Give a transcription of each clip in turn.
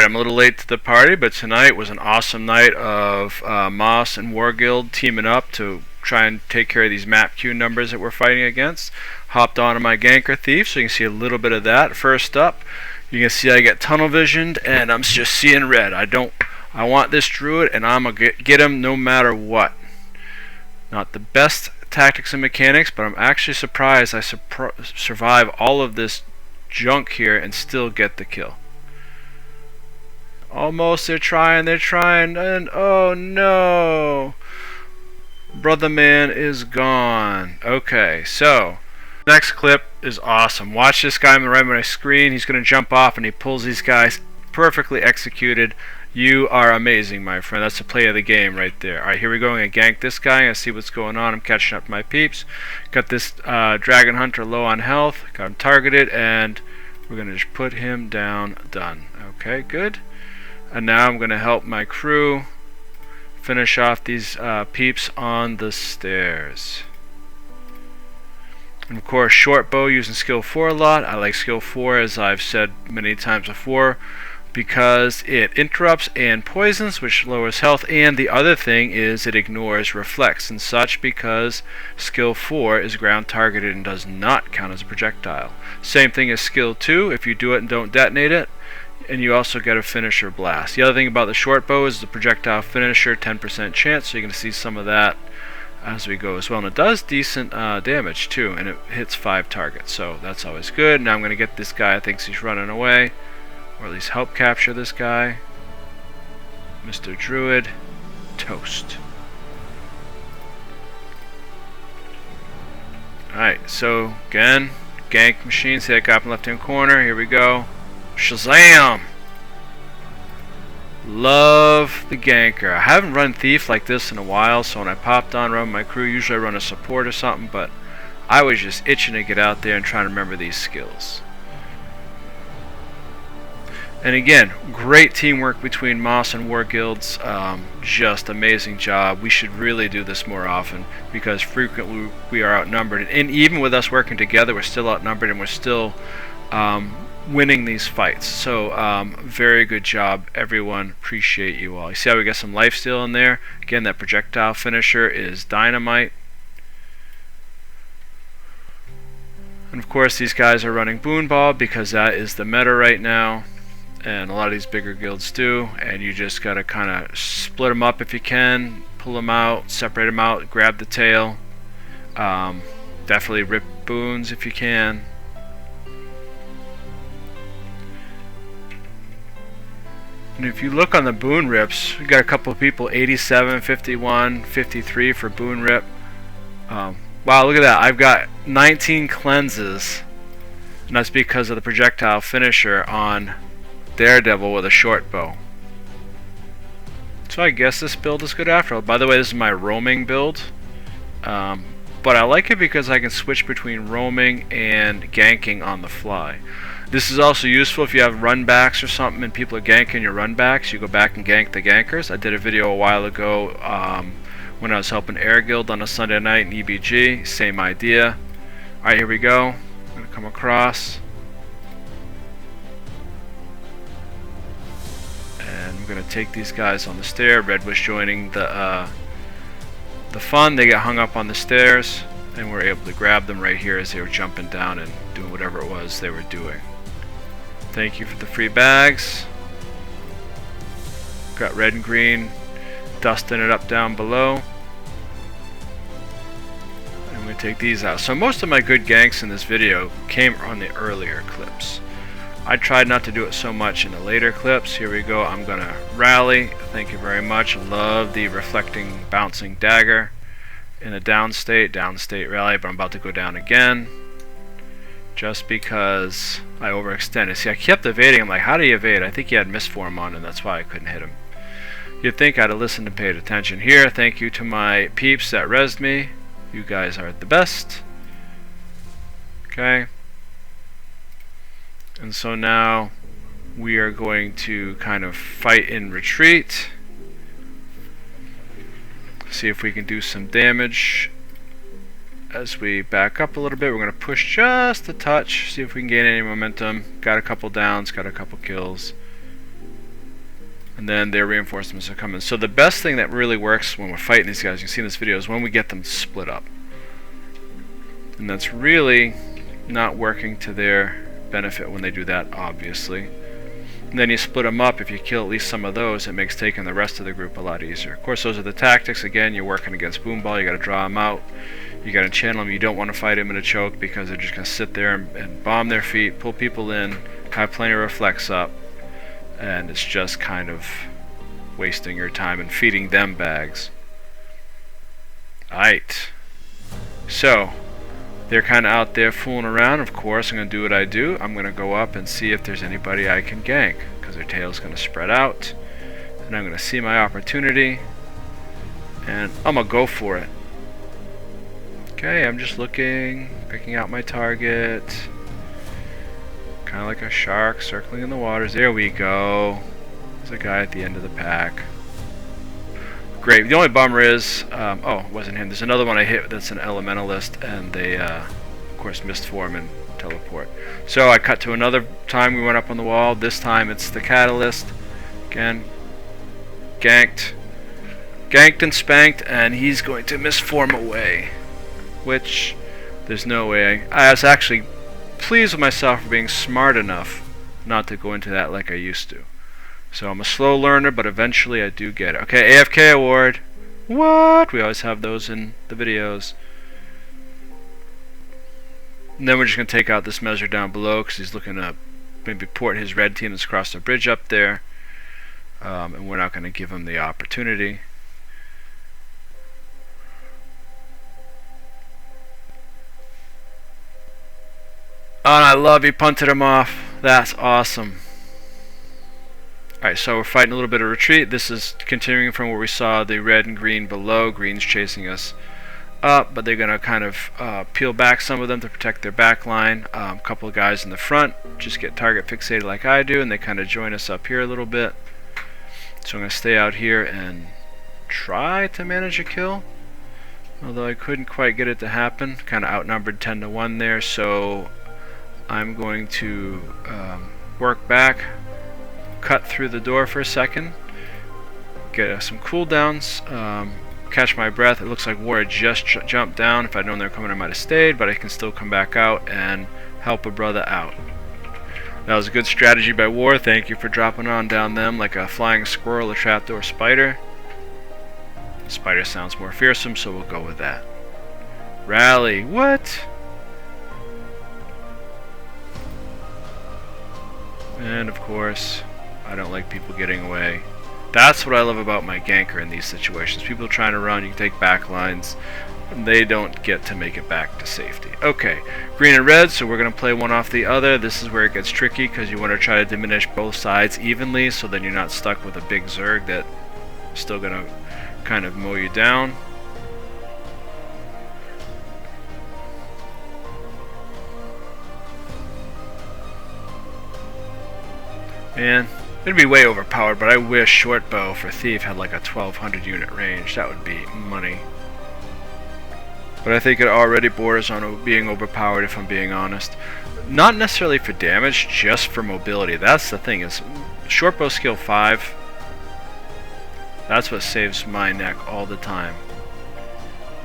Alright, I'm a little late to the party, but tonight was an awesome night of Moss and Warguild teaming up to try and take care of these map queue numbers that we're fighting against. Hopped onto my ganker thief, so you can see a little bit of that. First up, you can see I get tunnel visioned, and I'm just seeing red. I want this druid, and I'm gonna get him no matter what. Not the best tactics and mechanics, but I'm actually surprised I survive all of this junk here and still get the kill. Almost, they're trying, and oh no! Brother man is gone. Okay, so next clip is awesome. Watch this guy on the right of my screen. He's going to jump off and he pulls these guys. Perfectly executed. You are amazing, my friend. That's the play of the game right there. Alright, here we go. I'm going to gank this guy. I'm going to see what's going on. I'm catching up to my peeps. Got this Dragon Hunter low on health. Got him targeted, and we're going to just put him down. Done. Okay, good. And now I'm going to help my crew finish off these peeps on the stairs. And of course, short bow using skill 4 a lot. I like skill 4, as I've said many times before, because it interrupts and poisons, which lowers health, and the other thing is it ignores reflex and such, because skill 4 is ground targeted and does not count as a projectile. Same thing as skill 2. If you do it and don't detonate it, and you also get a finisher blast. The other thing about the short bow is the projectile finisher, 10% chance, so you're going to see some of that as we go as well. And it does decent damage too, and it hits 5 targets, so that's always good. Now I'm going to get this guy. I think he's running away, or at least help capture this guy. Mr. Druid, toast. Alright, so again, gank machine. See that guy up in the left hand corner? Here we go. Shazam! Love the ganker. I haven't run thief like this in a while, so when I popped on run my crew, usually I run a support or something, but I was just itching to get out there and try to remember these skills. And again, great teamwork between Moss and Warguilds. Just amazing job. We should really do this more often, because frequently we are outnumbered, and even with us working together, we're still outnumbered, and we're still winning these fights. So very good job, everyone. Appreciate you all. You see how we got some lifesteal in there? Again, that projectile finisher is dynamite. And of course, these guys are running boonball because that is the meta right now, and a lot of these bigger guilds do. And you just gotta kind of split them up if you can, pull them out, separate them out, grab the tail. Definitely rip boons if you can. And if you look on the boon rips, we got a couple of people, 87, 51, 53 for boon rip. Wow, look at that. I've got 19 cleanses, and that's because of the projectile finisher on Daredevil with a short bow. So I guess this build is good after all. By the way, this is my roaming build. But I like it because I can switch between roaming and ganking on the fly. This is also useful if you have runbacks or something and people are ganking your runbacks. You go back and gank the gankers. I did a video a while ago when I was helping Air Guild on a Sunday night in EBG. Same idea. Alright, here we go. I'm going to come across. And I'm going to take these guys on the stair. Red was joining the fun. They got hung up on the stairs, and we're able to grab them right here as they were jumping down and doing whatever it was they were doing. Thank you for the free bags. Got red and green dusting it up down below. And I'm going to take these out. So most of my good ganks in this video came on the earlier clips. I tried not to do it so much in the later clips. Here we go. I'm going to rally. Thank you very much. Love the reflecting bouncing dagger in a downstate rally, but I'm about to go down again. Just because I overextended. See, I kept evading. I'm like, how do you evade? I think he had misform on, and that's why I couldn't hit him. You'd think I'd have listened and paid attention here. Thank you to my peeps that rezzed me. You guys are the best. Okay. And so now we are going to kind of fight in retreat. See if we can do some damage. As we back up a little bit, we're going to push just a touch, see if we can gain any momentum. Got a couple downs, got a couple kills. and then their reinforcements are coming. So the best thing that really works when we're fighting these guys, you can see in this video, is when we get them to split up. And that's really not working to their benefit when they do that, obviously. And then you split them up. If you kill at least some of those, it makes taking the rest of the group a lot easier. Of course, those are the tactics. Again, you're working against Boomball. You got to draw them out. You got to channel them. You don't want to fight them in a choke because they're just going to sit there and bomb their feet, pull people in, have plenty of reflex up, and it's just kind of wasting your time and feeding them bags. Alright. So, they're kind of out there fooling around. Of course, I'm going to do what I do. I'm going to go up and see if there's anybody I can gank, because their tail's going to spread out. And I'm going to see my opportunity, and I'm going to go for it. Okay, I'm just looking, picking out my target. Kind of like a shark circling in the waters. There we go. There's a guy at the end of the pack. Great. The only bummer is, oh, it wasn't him. There's another one I hit that's an elementalist, and they, of course, missed form and teleport. So I cut to another time we went up on the wall. This time it's the catalyst. Again, ganked and spanked, and he's going to misform away. Which, there's no way. I was actually pleased with myself for being smart enough not to go into that like I used to. So I'm a slow learner, but eventually I do get it. Okay, AFK award. What? We always have those in the videos. And then we're just going to take out this measure down below because he's looking to maybe port his red team that's across the bridge up there. And we're not going to give him the opportunity. Oh, and I love he punted him off. That's awesome. Alright, so we're fighting a little bit of retreat. This is continuing from where we saw the red and green below. Green's chasing us up, but they're going to kind of peel back some of them to protect their back line. A couple of guys in the front just get target fixated like I do, and they kind of join us up here a little bit. So I'm going to stay out here and try to manage a kill, although I couldn't quite get it to happen. Kind of outnumbered 10 to 1 there, so I'm going to work back, cut through the door for a second, get some cooldowns, catch my breath. It looks like War had just jumped down. If I'd known they were coming, I might have stayed, but I can still come back out and help a brother out. That was a good strategy by War. Thank you for dropping on down them like a flying squirrel, a trapdoor spider. Spider sounds more fearsome, so we'll go with that. Rally. What? And of course, I don't like people getting away. That's what I love about my ganker in these situations. People trying to run, you can take back lines, and they don't get to make it back to safety. Okay, green and red, so we're going to play one off the other. This is where it gets tricky because you want to try to diminish both sides evenly so then you're not stuck with a big Zerg that's still going to kind of mow you down. Man, it'd be way overpowered, but I wish short bow for Thief had like a 1200 unit range. That would be money. But I think it already borders on being overpowered, if I'm being honest. Not necessarily for damage, just for mobility. That's the thing, is short bow skill 5. That's what saves my neck all the time.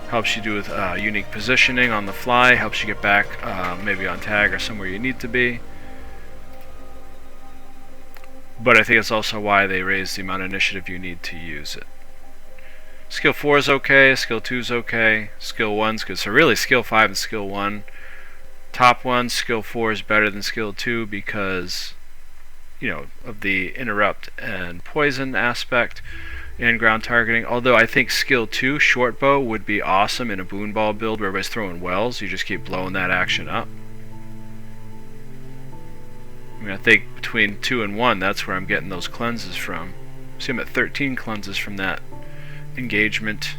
Helps you do with unique positioning on the fly, helps you get back maybe on tag or somewhere you need to be. But I think it's also why they raise the amount of initiative you need to use it. Skill 4 is okay, skill 2 is okay, skill 1 is good. So really skill 5 and skill 1. Top 1, skill 4 is better than skill 2 because, you know, of the interrupt and poison aspect and ground targeting. Although I think skill 2, short bow, would be awesome in a boonball build where everybody's throwing wells. You just keep blowing that action up. I mean, I think between 2 and 1, that's where I'm getting those cleanses from. See, I'm at 13 cleanses from that engagement.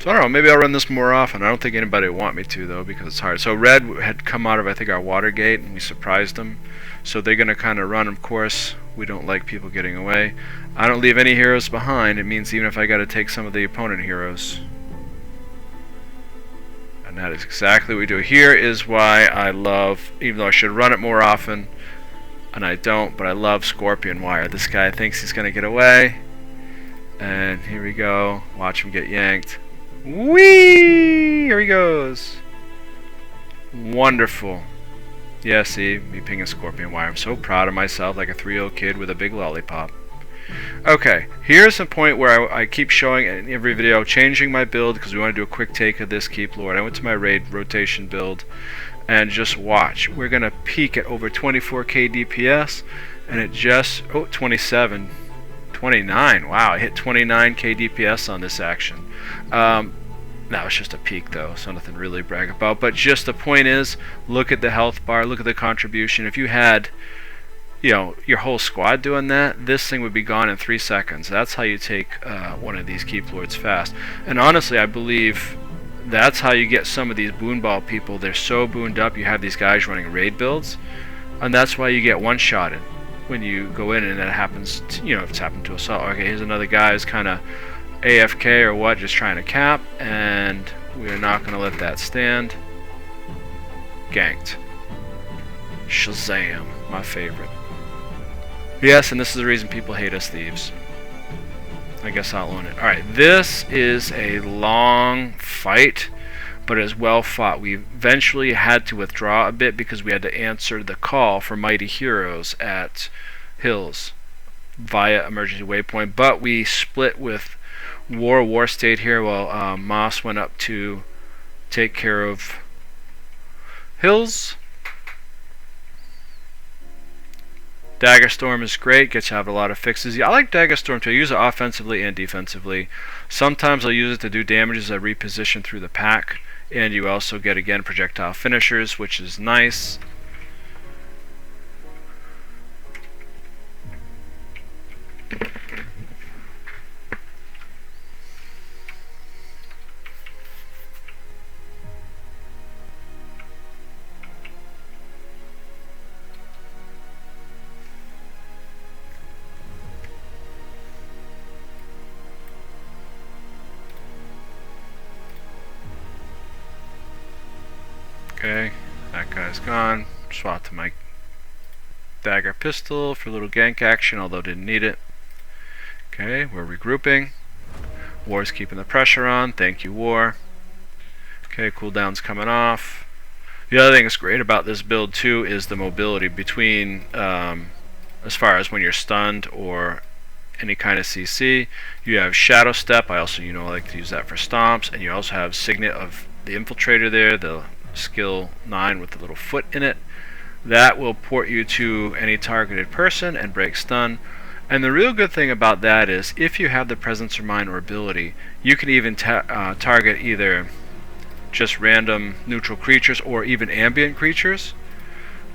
So I don't know, maybe I'll run this more often. I don't think anybody would want me to, though, because it's hard. So red had come out of, I think, our water gate, and we surprised them. So they're going to kind of run, of course. We don't like people getting away. I don't leave any heroes behind. It means even if I got to take some of the opponent heroes. And that is exactly what we do. Here is why I love, even though I should run it more often, and I don't, but I love scorpion wire. This guy thinks he's gonna get away, and here we go. Watch him get yanked. Whee! Here he goes. Wonderful. Yeah, see, me pinging scorpion wire. I'm so proud of myself, like a 3-year-old kid with a big lollipop. Okay, here's a point where I keep showing in every video, changing my build because we want to do a quick take of this Keep Lord. I went to my raid rotation build, and just watch. We're going to peak at over 24k DPS, and it just, 27, 29. Wow, I hit 29k DPS on this action. Now it's just a peak though, so nothing really to brag about. But just the point is, look at the health bar, look at the contribution. If you had, you know, your whole squad doing that, this thing would be gone in 3 seconds. That's how you take one of these Keep Lords fast. And honestly, I believe that's how you get some of these boonball people. They're so booned up. You have these guys running raid builds, and that's why you get one-shotted when you go in, and that happens to, you know, if it's happened to assault. Okay, here's another guy who's kind of AFK or what, just trying to cap, and we're not going to let that stand. Ganked. Shazam, my favorite. Yes, and this is the reason people hate us thieves. I guess I'll own it. Alright, this is a long fight, but it is well fought. We eventually had to withdraw a bit because we had to answer the call for Mighty Heroes at Hills via emergency waypoint, but we split with War stayed here while Moss went up to take care of Hills. Dagger Storm is great, gets to have a lot of fixes. Yeah, I like Dagger Storm too. I use it offensively and defensively. Sometimes I'll use it to do damage as I reposition through the pack, and you also get, again, projectile finishers, which is nice. Okay, that guy's gone. Swap to my dagger pistol for a little gank action, although didn't need it. Okay, we're regrouping. War's keeping the pressure on. Thank you, War. Okay, cooldown's coming off. The other thing that's great about this build too is the mobility between, as far as when you're stunned or any kind of CC. You have Shadow Step. I also, I like to use that for stomps, and you also have Signet of the Infiltrator there, the skill 9 with the little foot in it. That will port you to any targeted person and break stun. And the real good thing about that is if you have the presence of mind or ability, you can even target either just random neutral creatures or even ambient creatures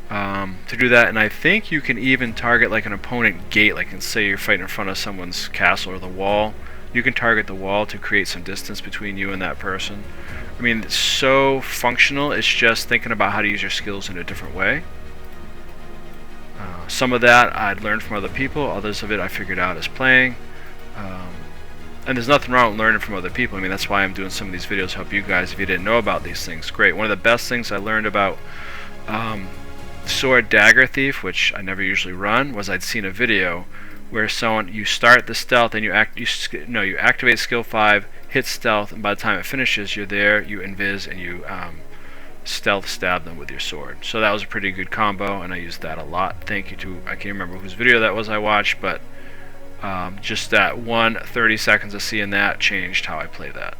to do that. And I think you can even target like an opponent gate, like say you're fighting in front of someone's castle or the wall. You can target the wall to create some distance between you and that person. I mean, it's so functional. It's just thinking about how to use your skills in a different way. Some of that I'd learned from other people. Others of it I figured out as playing. And there's nothing wrong with learning from other people. I mean, that's why I'm doing some of these videos to help you guys if you didn't know about these things. Great. One of the best things I learned about Sword Dagger Thief, which I never usually run, was I'd seen a video where you start the stealth and you activate skill 5, hit stealth, and by the time it finishes, you're there, you invis, and you stealth stab them with your sword. So that was a pretty good combo, and I used that a lot. Thank you to, I can't remember whose video that was I watched, but just that 30 seconds of seeing that changed how I play that.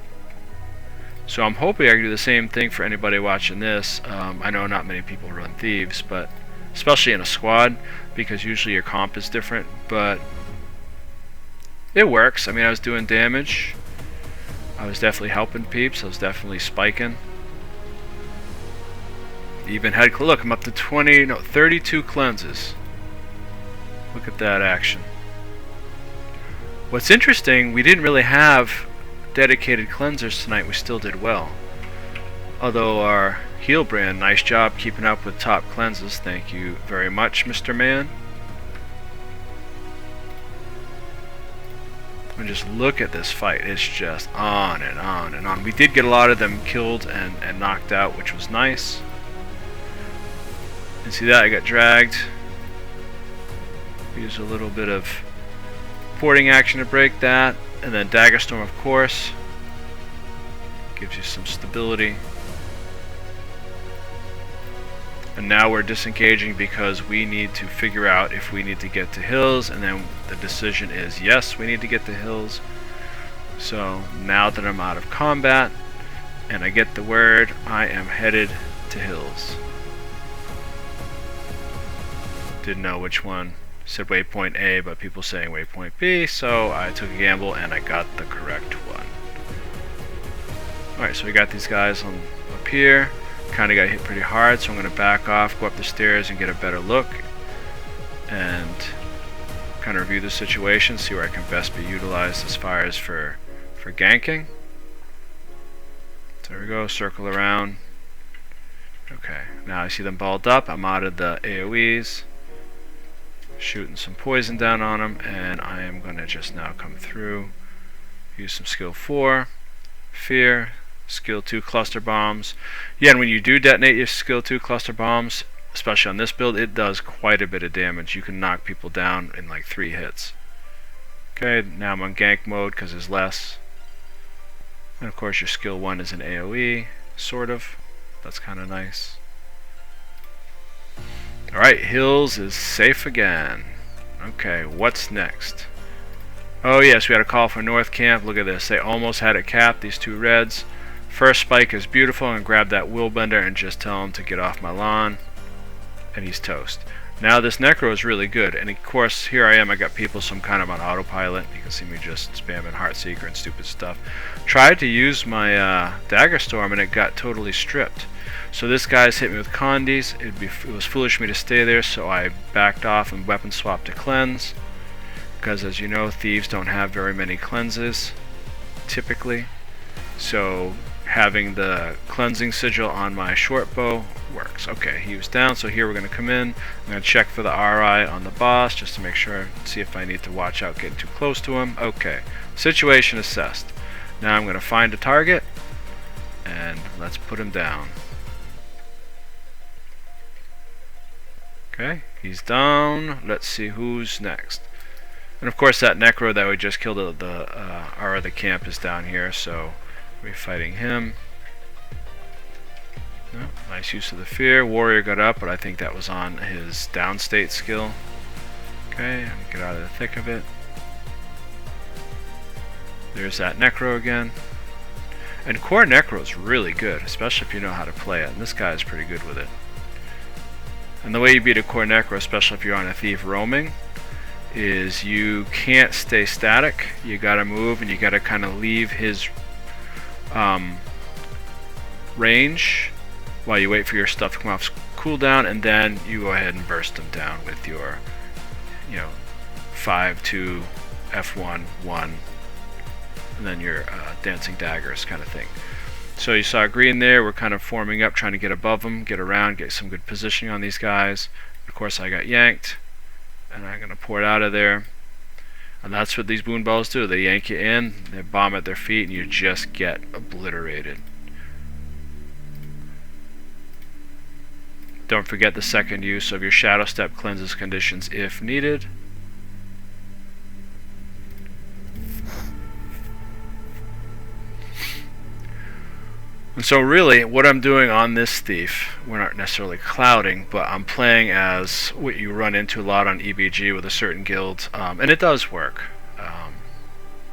So I'm hoping I can do the same thing for anybody watching this. I know not many people run Thieves, but especially in a squad, because usually your comp is different, but it works. I mean, I was doing damage. I was definitely helping peeps. I was definitely spiking. Even had, look, I'm up to 32 cleanses. Look at that action. What's interesting, we didn't really have dedicated cleansers tonight. We still did well. Although our heal brand, nice job keeping up with top cleanses. Thank you very much, Mr. Man. And just look at this fight. It's just on and on and on. We did get a lot of them killed and knocked out, which was nice. And see that? I got dragged. Use a little bit of porting action to break that, and then Dagger Storm, of course, gives you some stability. And now we're disengaging because we need to figure out if we need to get to hills, and then the decision is yes, we need to get to hills. So now that I'm out of combat and I get the word, I am headed to hills. Didn't know which one. Said waypoint A, but people saying waypoint B, so I took a gamble and I got the correct one. Alright, so we got these guys on up here. Kinda got hit pretty hard, so I'm gonna back off, go up the stairs and get a better look and kinda review the situation, see where I can best be utilized as far as for ganking. So there we go, circle around. Okay, now I see them balled up, I'm out of the AoEs. Shooting some poison down on them, and I am going to just now come through, use some skill 4, fear, skill 2 cluster bombs. Yeah, and when you do detonate your skill 2 cluster bombs, especially on this build, it does quite a bit of damage. You can knock people down in like 3 hits. Okay, now I'm on gank mode because there's less. And of course your skill 1 is an AoE, sort of. That's kind of nice. Alright, hills is safe again. Okay, what's next? Oh yes, we had a call for North Camp. Look at this, they almost had it capped, these 2 reds. First spike is beautiful. I'm going to grab that Willbender and just tell him to get off my lawn. And he's toast. Now this Necro is really good, and of course here I am, I got people, so I'm kind of on autopilot. You can see me just spamming Heartseeker and stupid stuff. Tried to use my Dagger Storm and it got totally stripped. So this guy's hit me with Condis. It was foolish of me to stay there, so I backed off and weapon swapped to cleanse. Because as you know, thieves don't have very many cleanses, typically. So having the cleansing sigil on my short bow works. Okay, he was down, so here we're going to come in. I'm going to check for the RI on the boss, just to make sure, see if I need to watch out getting too close to him. Okay, situation assessed. Now I'm going to find a target, and let's put him down. Okay, he's down. Let's see who's next. And of course that Necro that we just killed at our other camp is down here, so we're fighting him. No, nice use of the fear. Warrior got up, but I think that was on his downstate skill. Okay, get out of the thick of it. There's that Necro again. And core Necro is really good, especially if you know how to play it. And this guy is pretty good with it. And the way you beat a core Necro, especially if you're on a thief roaming, is you can't stay static. You gotta move, and you gotta kind of leave his range while you wait for your stuff to come off cooldown, and then you go ahead and burst them down with your, 5-2 F1 1, and then your dancing daggers kind of thing. So you saw green there. We're kind of forming up, trying to get above them, get around, get some good positioning on these guys. Of course, I got yanked, and I'm gonna pour it out of there. And that's what these boonballs do. They yank you in, they bomb at their feet, and you just get obliterated. Don't forget the second use of your Shadow Step cleanses conditions if needed. And so really, what I'm doing on this thief, we're not necessarily clouding, but I'm playing as what you run into a lot on EBG with a certain guild, and it does work.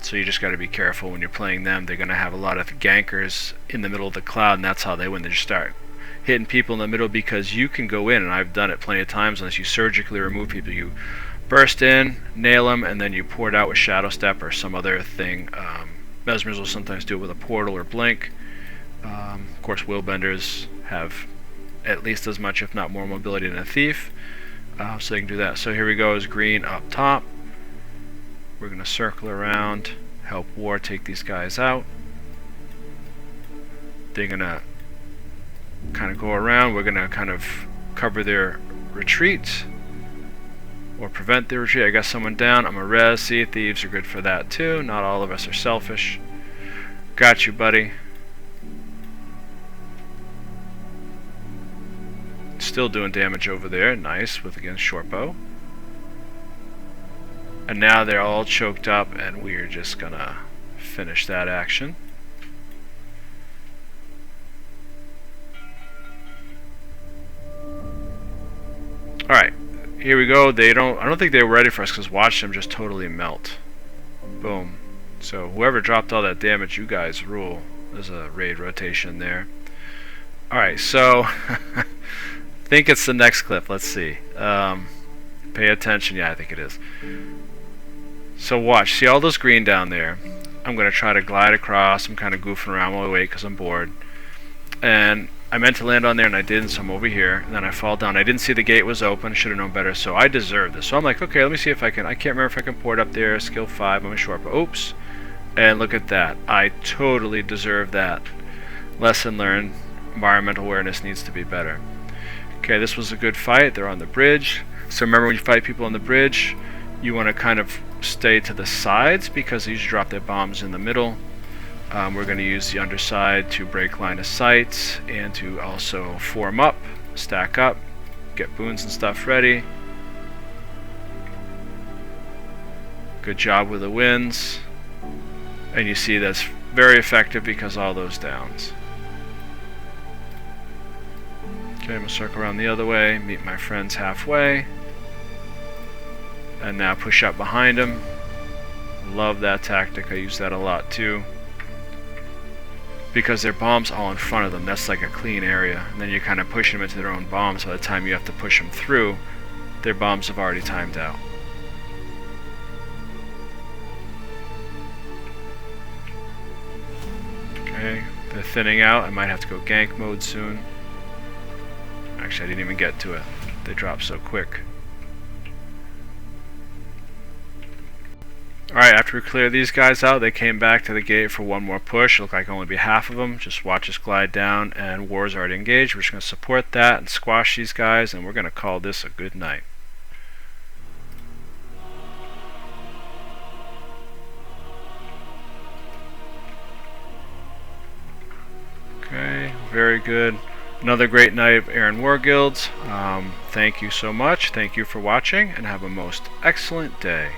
So you just got to be careful when you're playing them. They're going to have a lot of gankers in the middle of the cloud, and that's how they win. They just start hitting people in the middle, because you can go in, and I've done it plenty of times, unless you surgically remove people. You burst in, nail them, and then you pour it out with Shadow Step or some other thing. Mesmers will sometimes do it with a portal or blink. Of course, Willbenders have at least as much, if not more, mobility than a thief, so they can do that. So here we go, is green up top. We're going to circle around, help War take these guys out. They're going to kind of go around. We're going to kind of cover their retreat, or prevent their retreat. I got someone down. I'm a res. See, thieves are good for that too. Not all of us are selfish. Got you, buddy. Still doing damage over there. Nice, with against short bow. And now they're all choked up, and we are just gonna finish that action. Alright, here we go. I don't think they were ready for us, because watch them just totally melt. Boom. So whoever dropped all that damage, you guys rule. There's a raid rotation there. Alright, so I think it's the next clip. Let's see. Pay attention. Yeah, I think it is. So watch. See all those green down there? I'm going to try to glide across. I'm kind of goofing around while I wait because I'm bored. And I meant to land on there and I didn't, so I'm over here. And then I fall down. I didn't see the gate was open. Should have known better. So I deserve this. So I'm like, okay, let me see if I can. I can't remember if I can port up there. Skill 5. I'm a short. But oops. And look at that. I totally deserve that. Lesson learned. Environmental awareness needs to be better. Okay, this was a good fight. They're on the bridge. So remember when you fight people on the bridge, you want to kind of stay to the sides because they usually drop their bombs in the middle. We're going to use the underside to break line of sight and to also form up, stack up, get boons and stuff ready. Good job with the wins. And you see that's very effective because all those downs. Okay, I'm going to circle around the other way, meet my friends halfway. And now push up behind them. Love that tactic. I use that a lot too. Because their bombs all in front of them. That's like a clean area. And then you're kind of pushing them into their own bombs. By the time you have to push them through, their bombs have already timed out. Okay, they're thinning out. I might have to go gank mode soon. Actually, I didn't even get to it. They dropped so quick. Alright, after we clear these guys out, they came back to the gate for one more push. It looked like only be half of them. Just watch us glide down, and war's already engaged. We're just going to support that and squash these guys, and we're going to call this a good night. Okay, very good. Another great night of Aaron War Guilds. Thank you so much. Thank you for watching, and have a most excellent day.